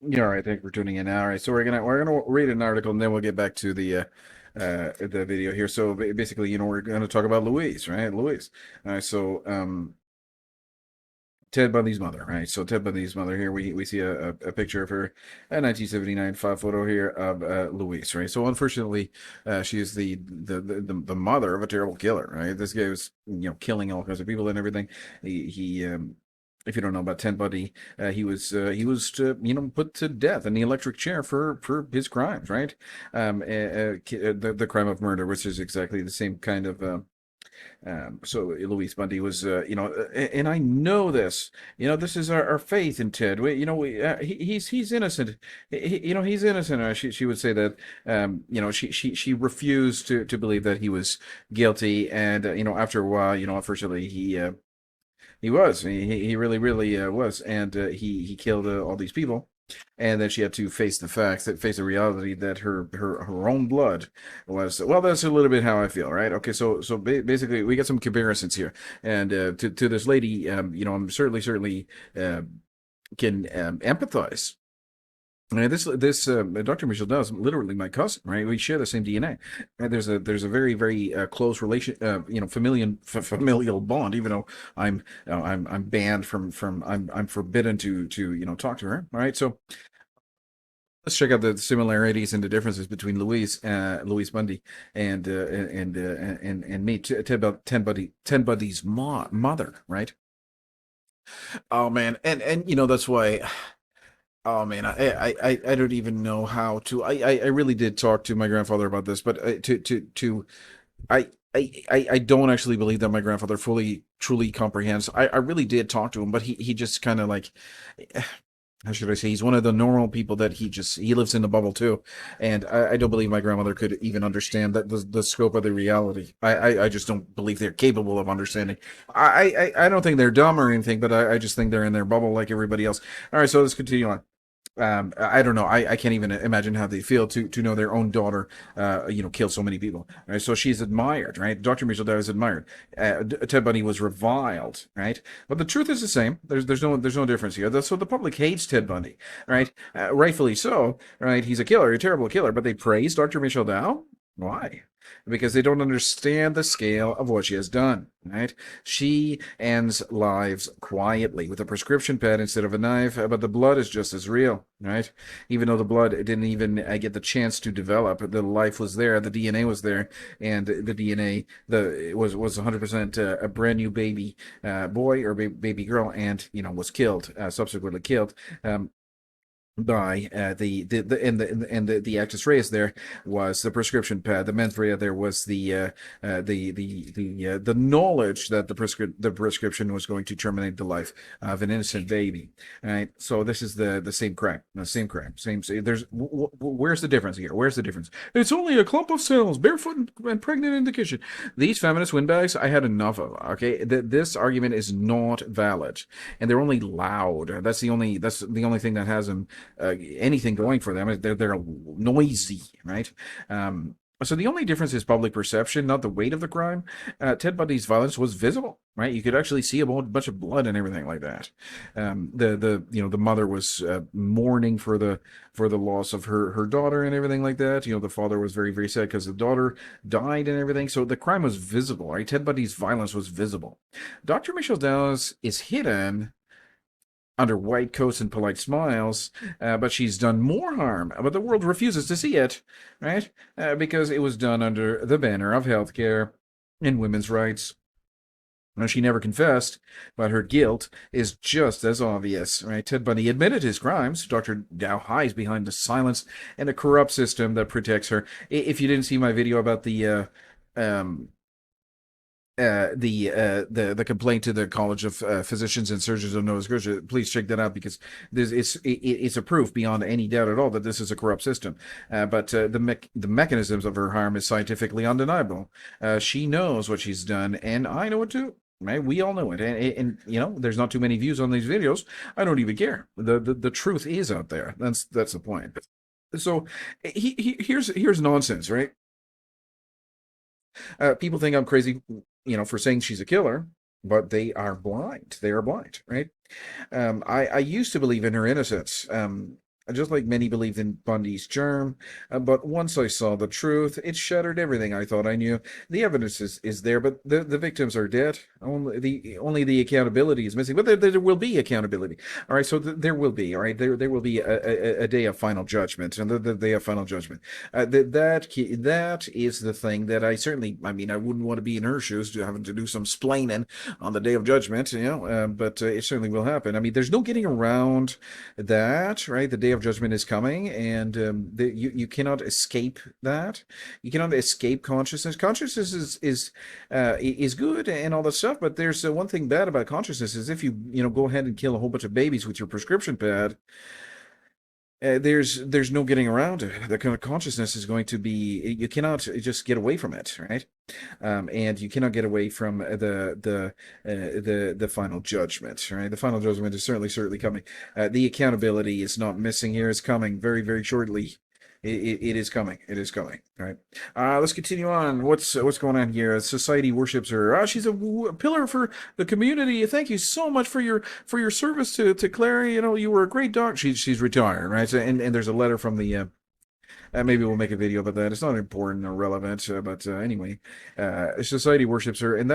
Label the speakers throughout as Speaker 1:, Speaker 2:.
Speaker 1: Yeah, all right. Thank you for tuning in. All right, so we're gonna read an article and then we'll get back to the video here. So basically, we're gonna talk about Louise, right? Louise. All right, so Ted Bundy's mother, right? So Ted Bundy's mother here, we see a picture of her, a 1979 photo here of Louise, right? So unfortunately, she is the mother of a terrible killer, right? This guy was killing all kinds of people and everything. He if you don't know about Ted Bundy, he was put to death in the electric chair for his crimes, right? The crime of murder, which is exactly the same kind of. So Louise Bundy was, and I know this. This is our faith in Ted. He's innocent. He's innocent. She would say that. She refused to believe that he was guilty, and after a while, unfortunately, he really was, and he killed all these people, and then she had to face the facts, that face the reality that her own blood was. Well, that's a little bit how I feel, right? Okay, basically we got some comparisons here, and to this lady, I'm certainly uh, can empathize. This Dr. Michel Dawes, literally my cousin, right? We share the same DNA. And there's a very close relation, familial bond. Even though I'm banned I'm forbidden to talk to her. All right, so let's check out the similarities and the differences between Louise Bundy and me. Ted Bundy's mother, right? Oh man, and that's why. Oh man, I don't even know how to. I really did talk to my grandfather about this, but I don't actually believe that my grandfather fully truly comprehends. I really did talk to him, but he just kind of like, how should I say? He's one of the normal people that he lives in the bubble too, and I don't believe my grandmother could even understand that the scope of the reality. I just don't believe they're capable of understanding. I don't think they're dumb or anything, but I just think they're in their bubble like everybody else. All right, so let's continue on. I don't know. I can't even imagine how they feel to know their own daughter, kill so many people. Right? So she's admired, right? Dr. Michel is admired. Ted Bundy was reviled, right? But the truth is the same. There's no difference here. So the public hates Ted Bundy, right? Rightfully so, right? He's a killer, a terrible killer. But they praise Dr. Michel Dow. Why? Because they don't understand the scale of what she has done, right? She ends lives quietly with a prescription pad instead of a knife, but the blood is just as real, right? Even though the blood didn't even get the chance to develop, the life was there, the DNA was there, and the DNA was 100% a brand new baby boy or baby girl, and was killed, subsequently killed. By the actus reus there was the prescription pad. The mens rea there was the knowledge that the prescription was going to terminate the life of an innocent baby. Right. So this is the same crime. The same crime. There's where's the difference here? Where's the difference? It's only a clump of cells, barefoot and pregnant in the kitchen. These feminist windbags, I had enough of. Okay, this argument is not valid, and they're only loud. That's the only thing that has them anything going for them. They're noisy, right? So the only difference is public perception, not the weight of the crime. Ted Bundy's violence was visible, right? You could actually see a bunch of blood and everything like that. The mother was mourning for the loss of her daughter and everything like that. The father was very very sad because the daughter died and everything. So the crime was visible, right? Ted Bundy's violence was visible. Dr. Michelle Dawes is hidden under white coats and polite smiles, but she's done more harm. But the world refuses to see it, right? Because it was done under the banner of healthcare and women's rights. Now, she never confessed, but her guilt is just as obvious, right? Ted Bundy admitted his crimes. Dr. Dow hides behind the silence and a corrupt system that protects her. If you didn't see my video about um, the complaint to the College of Physicians and Surgeons of Nova Scotia. Please check that out because it's a proof beyond any doubt at all that this is a corrupt system. But the mechanisms of her harm is scientifically undeniable. She knows what she's done, and I know it too. Right? We all know it, and there's not too many views on these videos. I don't even care. The truth is out there. That's the point. So here's nonsense, right? People think I'm crazy, for saying she's a killer, but they are blind. They are blind, right? I used to believe in her innocence. just like many believed in Bundy's charm. But once I saw the truth, it shattered everything I thought I knew. The evidence is there, but the victims are dead. Only the accountability is missing. But there will be accountability. All right, so there will be. All right, there will be a day of final judgment, and the day of final judgment. That is the thing that I mean, I wouldn't want to be in her shoes, to having to do some splaining on the day of judgment, but it certainly will happen. I mean, there's no getting around that, right? The day of judgment is coming, and you cannot escape that. You cannot escape consciousness. Consciousness is good and all that stuff, but there's one thing bad about consciousness is if you go ahead and kill a whole bunch of babies with your prescription pad, there's no getting around it. The kind of consciousness is going to be, you cannot just get away from it, right? And you cannot get away from the final judgment, right? The final judgment is certainly coming. The accountability is not missing here. It's coming very shortly. It is coming. It is coming. All right. Let's continue on. What's going on here? Society worships her. She's a pillar for the community. Thank you so much for your service to Claire. You were a great doctor. She's retired, right? So, and there's a letter from the. Maybe we'll make a video about that. It's not important or relevant, but anyway, society worships her, and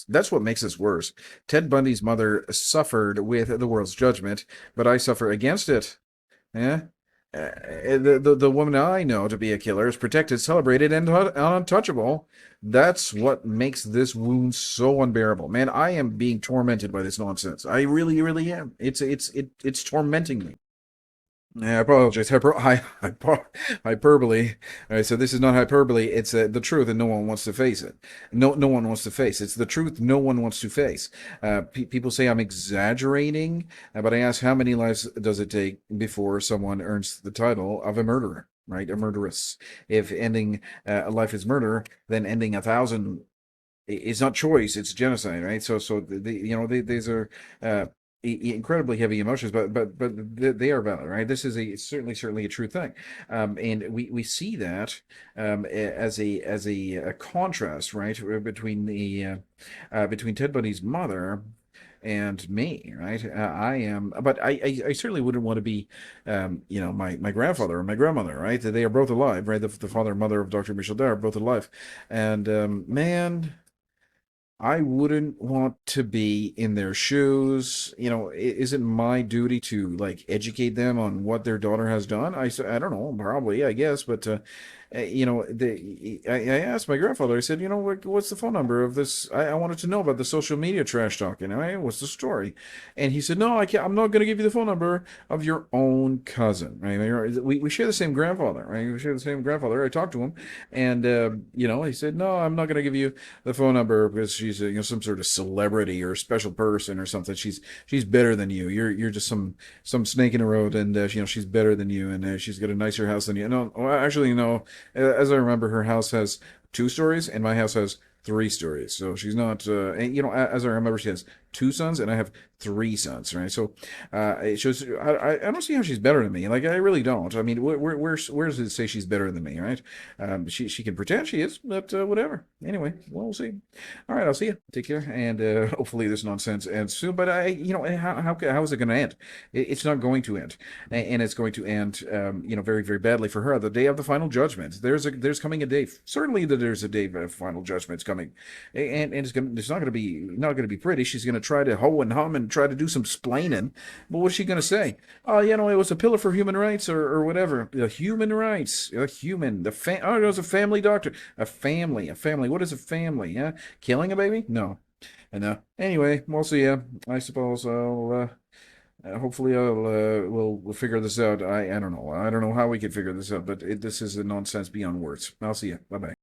Speaker 1: that's what makes this worse. Ted Bundy's mother suffered with the world's judgment, but I suffer against it. Yeah. The woman I know to be a killer is protected, celebrated, and untouchable. That's what makes this wound so unbearable. Man, I am being tormented by this nonsense. I really am. It's tormenting me. Yeah, I apologize. Hyperbole. All right, so this is not hyperbole. It's the truth, and no one wants to face it. No one wants to face. It's the truth. No one wants to face. People say I'm exaggerating, but I ask, how many lives does it take before someone earns the title of a murderer? Right, a murderess. If ending a life is murder, then ending 1,000 is not choice. It's genocide. Right. These are. Incredibly heavy emotions, but they are valid, right? This is certainly a true thing, and we see that as a contrast, right, between Ted Bundy's mother and me, right? But I certainly wouldn't want to be, my grandfather or my grandmother, right? They are both alive, right? The father and mother of Dr. Michel Dare are both alive, and man. I wouldn't want to be in their shoes. Is it my duty to like educate them on what their daughter has done? I don't know, probably, I guess, but I asked my grandfather. I said, what's the phone number of this? I wanted to know about the social media trash talking. What's the story? And he said, no, I can't. I'm not going to give you the phone number of your own cousin. Right? We share the same grandfather. Right? We share the same grandfather. I talked to him, and he said, no, I'm not going to give you the phone number because she's some sort of celebrity or special person or something. She's better than you. You're just some snake in the road, and she's better than you, and she's got a nicer house than you. No, well, actually, no. As I remember, her house has 2 stories, and my house has 3 stories. So she's not, as I remember, she has 2 sons, and I have 3 sons, right? So it shows. I don't see how she's better than me. Like, I really don't. I mean, where does it say she's better than me, right? She can pretend she is, but whatever. Anyway, we'll see. All right, I'll see you. Take care, and hopefully this nonsense ends soon. But how is it going to end? It's not going to end, and it's going to end, very badly for her. The day of the final judgment. There's coming a day. Certainly that there's a day of final judgment coming, and it's not going to be pretty. She's going to try to hoe and hum and try to do some splaining. But what's she going to say? Oh, it was a pillar for human rights or whatever. The human rights, a human, it was a family doctor. A family. What is a family? Yeah, killing a baby? No. And anyway, we'll see ya. I suppose hopefully we'll figure this out. I don't know. I don't know how we could figure this out, but this is a nonsense beyond words. I'll see you. Bye bye.